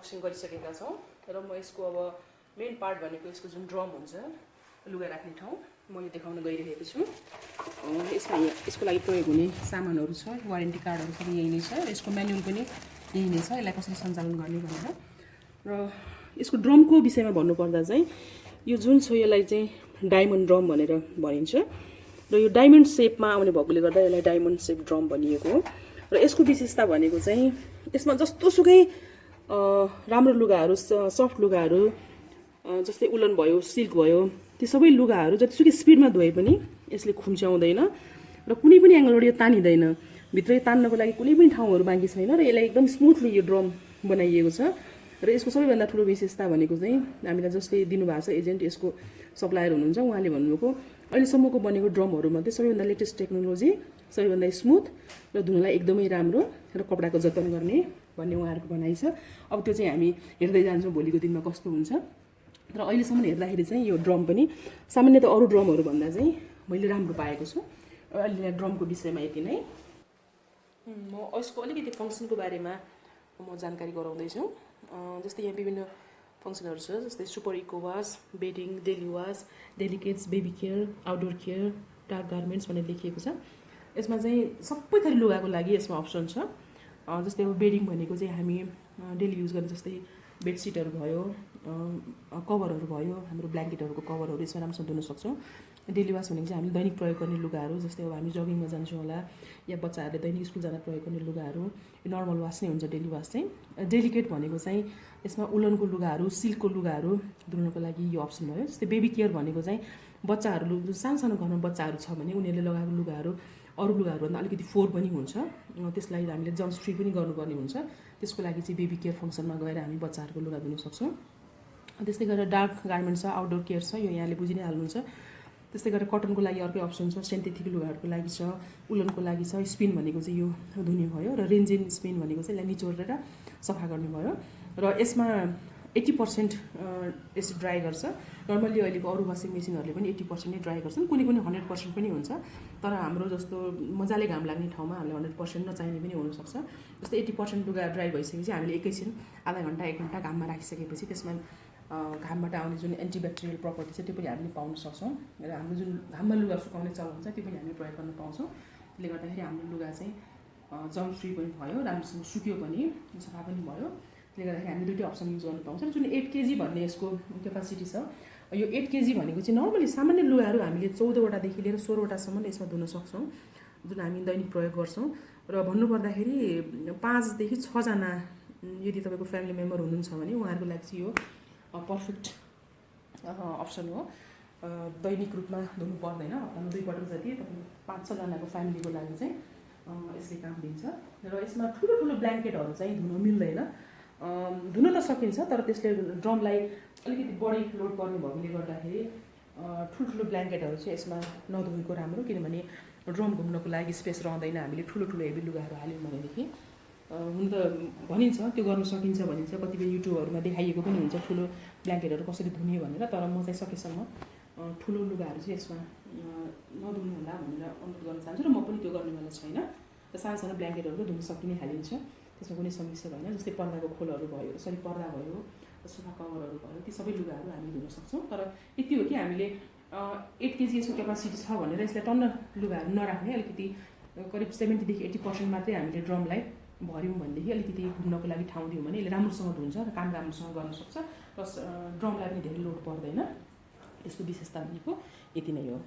Unboxing गरिसकेका छौँ र म यसको अब मेन पार्ट भनेको यसको जुन ड्रम हुन्छ लुगा राख्ने ठाउँ म यो देखाउन गइरहेको छु। यसमा यसको लागि प्रयोग हुने सामानहरू छ, वारेन्टी कार्डहरू पनि यही नै छ, यसको म्यानुअल पनि यही नै छ, यसलाई कसरी सञ्चालन गर्ने भनेर। र यसको ड्रमको विषयमा भन्नुपर्दा चाहिँ यो जुन छ यसलाई चाहिँ डायमन्ड ड्रम भनेर भनिन्छ र यो डायमन्ड सेपमा आउने भएकोले गर्दा यसलाई डायमन्ड सेप ड्रम भनिएको हो। र यसको विशेषता भनेको चाहिँ यसमा जस्तोसुकै राम्रो लुगाहरू, सफ्ट लुगाहरू जस्तै उलन भयो, सिल्क भयो, त्यो सबै लुगाहरू जतिसुकै स्पिडमा धोए पनि यसले खुम्च्याउँदैन र कुनै पनि एङ्गलबाट यो तानिँदैन। भित्रै तान्नको लागि कुनै पनि ठाउँहरू बाँकी छैन र यसलाई एकदम स्मुथली यो ड्रम बनाइएको छ। र यसको सबैभन्दा ठुलो विशेषता भनेको चाहिँ हामीलाई जसले दिनुभएको छ एजेन्ट, यसको सप्लायर हुनुहुन्छ, उहाँले भन्नुभएको अहिलेसम्मको बनेको ड्रमहरूमध्ये सबैभन्दा लेटेस्ट टेक्नोलोजी, सबैभन्दा स्मुथ र धुनलाई एकदमै राम्रो र कपडाको जतन गर्ने भन्ने उहाँहरूको भनाइ छ। अब त्यो चाहिँ हामी हेर्दै जान्छौँ भोलिको दिनमा कस्तो हुन्छ। र अहिलेसम्म हेर्दाखेरि चाहिँ यो ड्रम पनि सामान्यतः अरू ड्रमहरू भन्दा चाहिँ मैले राम्रो पाएको छु। अहिले ड्रमको विषयमा यति नै। म यसको अलिकति फङ्सनको बारेमा म जानकारी गराउँदैछु। जस्तै यहाँ विभिन्न फङ्सनहरू छ, जस्तै super eco wash, bedding, daily wash, delicates, baby care, outdoor care, dark garments भनेर लेखिएको छ। यसमा चाहिँ सबै थरी लुगाको लागि यसमा अप्सन छ। जस्तै अब बेडिङ भनेको चाहिँ हामी डेली युज गर्ने जस्तै बेडसिटहरू भयो, कभरहरू भयो, हाम्रो ब्ल्याङ्केटहरूको कभरहरू यसमा राम्रोसँग धुन सक्छौँ। डेली वास भनेको चाहिँ हामी दैनिक प्रयोग गर्ने लुगाहरू, जस्तै अब हामी जगिङमा जान्छौँ होला या बच्चाहरूले दैनिक स्कुल जाँदा प्रयोग गर्ने लुगाहरू, यो नर्मल वास नै हुन्छ डेली वास चाहिँ। डेलिकेट भनेको चाहिँ यसमा उलनको लुगाहरू, सिल्कको लुगाहरू धुनको लागि यो अप्सन भयो। जस्तै बेबी केयर भनेको चाहिँ बच्चाहरू जो सानो सानो घरमा बच्चाहरू छ भने उनीहरूले लगाएको लुगाहरू अरू लुगाहरूभन्दा अलिकति फोहोर पनि हुन्छ, त्यसलाई हामीले जर्म्स फ्री पनि गर्नुपर्ने हुन्छ। त्यसको लागि चाहिँ बेबी केयर फङ्सनमा गएर हामी बच्चाहरूको लुगा धुन सक्छौँ। त्यस्तै गरेर डार्क गार्मेन्ट छ, आउटडोर केयर छ, यो यहाँले बुझि नै हाल्नुहुन्छ। त्यस्तै गरेर कटनको लागि अर्कै अप्सन छ, सिन्थेटिक लुगाहरूको लागि छ, उलनको लागि छ। स्पिन भनेको चाहिँ यो धुने भयो र रेन्जिन स्पिन भनेको चाहिँ यसलाई निचोरेर सफा गर्ने भयो। र यसमा 80% यसो ड्राई गर्छ। नर्मल्ली अहिलेको अरू वासिङ मेसिनहरूले पनि 80% नै ड्राई गर्छन्, कुनै कुनै 100% पनि हुन्छ। तर हाम्रो जस्तो मजाले घाम लाग्ने ठाउँमा हामीले 100% नचाहिने पनि हुनसक्छ। जस्तै 80% लुगा ड्राई भइसकेपछि हामीले एकैछिन आधा घन्टा 1 घन्टा घाममा राखिसकेपछि त्यसमा घामबाट आउने जुन एन्टिब्याक्टेरियल प्रपर्टी छ त्यो पनि हामीले पाउन सक्छौँ। र हाम्रो जुन घाममा लुगा सुकाउने चलन हुन्छ त्यो पनि हामीले प्रयोग गर्न पाउँछौँ। त्यसले गर्दाखेरि हाम्रो लुगा चाहिँ जर्म फ्री पनि भयो, राम्रोसँग सुक्यो पनि, सफा पनि भयो। त्यसले गर्दाखेरि हामीले दुईवटै अप्सन युज गर्न पाउँछौँ। जुन 8 kg भन्ने यसको क्यापासिटी छ, यो 8 kg भनेको चाहिँ नर्मली सामान्य लुगाहरू हामीले 14वटादेखि लिएर 16वटासम्म यसमा धुन सक्छौँ, जुन हामी दैनिक प्रयोग गर्छौँ। र भन्नुपर्दाखेरि 5देखि 6जना यदि तपाईँको फ्यामिली मेम्बर हुनुहुन्छ भने उहाँहरूको लागि चाहिँ यो पर्फेक्ट अप्सन हो। दैनिक रूपमा धुनु पर्दैन, हप्तामा 2 पटक जति तपाईँ 5-6जनाको फ्यामिलीको लागि चाहिँ यसले काम दिन्छ। र यसमा ठुलो ठुलो ब्ल्याङ्केटहरू चाहिँ धुन मिल्दैन। धुन त सकिन्छ तर त्यसले ड्रमलाई अलिकति बढी लोड पर्ने भएकोले गर्दाखेरि ठुल्ठुलो ब्ल्याङ्केटहरू चाहिँ यसमा नधोएको राम्रो, किनभने ड्रम घुम्नको लागि स्पेस रहँदैन। हामीले ठुलो ठुलो हेभी लुगाहरू हाल्यौँ भनेदेखि हुन त भनिन्छ त्यो गर्न सकिन्छ भनिन्छ, कतिपय युट्युबहरूमा देखाइएको पनि हुन्छ ठुलो ब्ल्याङ्केटहरू कसरी धुने भनेर। तर म चाहिँ सकेसम्म ठुलो लुगाहरू चाहिँ यसमा नधुनु होला भनेर अनुरोध गर्न चाहन्छु र म पनि त्यो गर्नेवाला छैन। र सानो सानो ब्ल्याङ्केटहरू धुन सकिने हालिन्छ, त्यसमा कुनै समस्या भएन। जस्तै पर्दाको खोलहरू भयो, पर्दा भयो, सोफा कभरहरू भयो, ती सबै लुगाहरू हामी धुन सक्छौँ। तर यति हो कि हामीले 8 kg यसको क्यापासिटी छ भनेर यसलाई टन्न लुगाहरू नराख्ने, अलिकति करिब 70देखि 80% मात्रै हामीले ड्रमलाई भर्यौँ भनेदेखि अलिकति घुम्नको लागि ठाउँ दियौँ भने यसले राम्रोसँग धुन्छ र काम राम्रोसँग गर्न सक्छ। प्लस ड्रमलाई पनि धेरै लोड पर्दैन। यसको विशेषता भनेको यति नै हो।